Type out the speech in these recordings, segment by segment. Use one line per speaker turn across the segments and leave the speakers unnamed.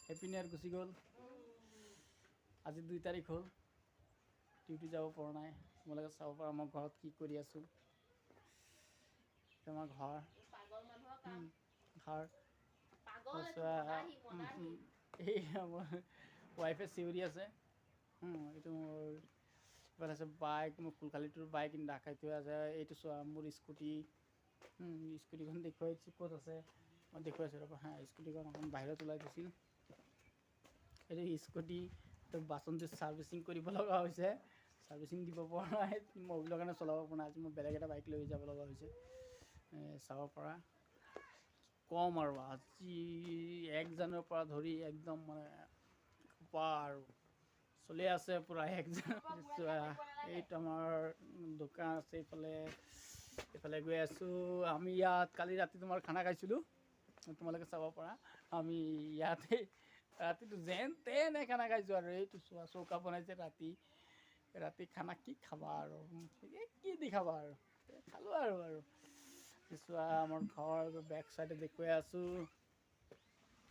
happy new ইয়াৰ গুচি গ'ল আজি 2 তাৰিখ হ'ল ডিউটি যাব পৰা নাই তোমালোকে চাব পাৰা মই ঘৰত কি কৰি আছোঁ আমাৰ ঘৰ এই আমাৰ ৱাইফে চিঞৰি আছে এইটো মোৰ এইফালে আছে বাইক মোৰ ফুলকালিটোৰ বাইক ৰাখাই থোৱা আছে এইটো চোৱা মোৰ স্কুটি স্কুটিখন দেখুৱাই দিছোঁ ক'ত আছে মই দেখুৱাইছোঁ ৰ'বা হা স্কুটিখন অকণ বাহিৰত ওলাই দিছিল এইটো স্কুটি বাচনটো ছাৰ্ভিচিং কৰিব লগা হৈছে ছাৰ্ভিচিং দিব পৰা নাই মবিলৰ কাৰণে চলাব পৰা নাই আজি মই বেলেগ এটা বাইক লৈ যাব লগা হৈছে চাব পৰা কম আৰু আজি 1 জানুৱাৰীৰ পৰা ধৰি একদম মানে আৰু চলি আছে পূৰা 1 জানুৱাৰী এইটো আমাৰ দোকান আছে এইফালে গৈ আছোঁ আমি ইয়াত কালি ৰাতি তোমাৰ খানা খাইছিলোঁ তোমালোকে চাব পৰা আমি ইয়াতে ৰাতিটো যেন তেনে খানা খাইছোঁ আৰু এইটো চোৱা চৌকা বনাইছে ৰাতি খানা কি খাবা আৰু কি দি খাবা আৰু খালোঁ আৰু চোৱা আমাৰ ঘৰ বেক চাইডে দেখুৱাই আছোঁ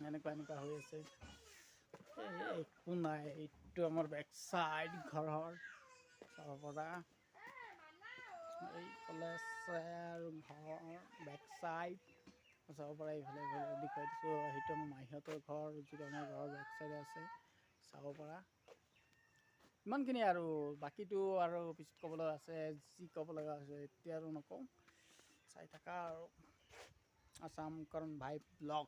এনেকুৱা হৈ আছে একো নাই এইটো আমাৰ বেক চাইড ঘৰৰ চাব পৰা এইফালে আছে আৰু ঘৰ বেক চাইড চাব পৰা এইফালে দেখুৱাই দিছোঁ সেইটো আমাৰ মাহীহঁতৰ ঘৰ যিটো আমাৰ ঘৰৰ বেক চাইডে আছে চাব পৰা ইমানখিনি আৰু বাকীটো আৰু পিছত ক'বলৈ আছে যি ক'ব লগা হৈছে এতিয়া আৰু নকওঁ চাই থাকা আৰু আসাম কাৰন ভাই ব্লগ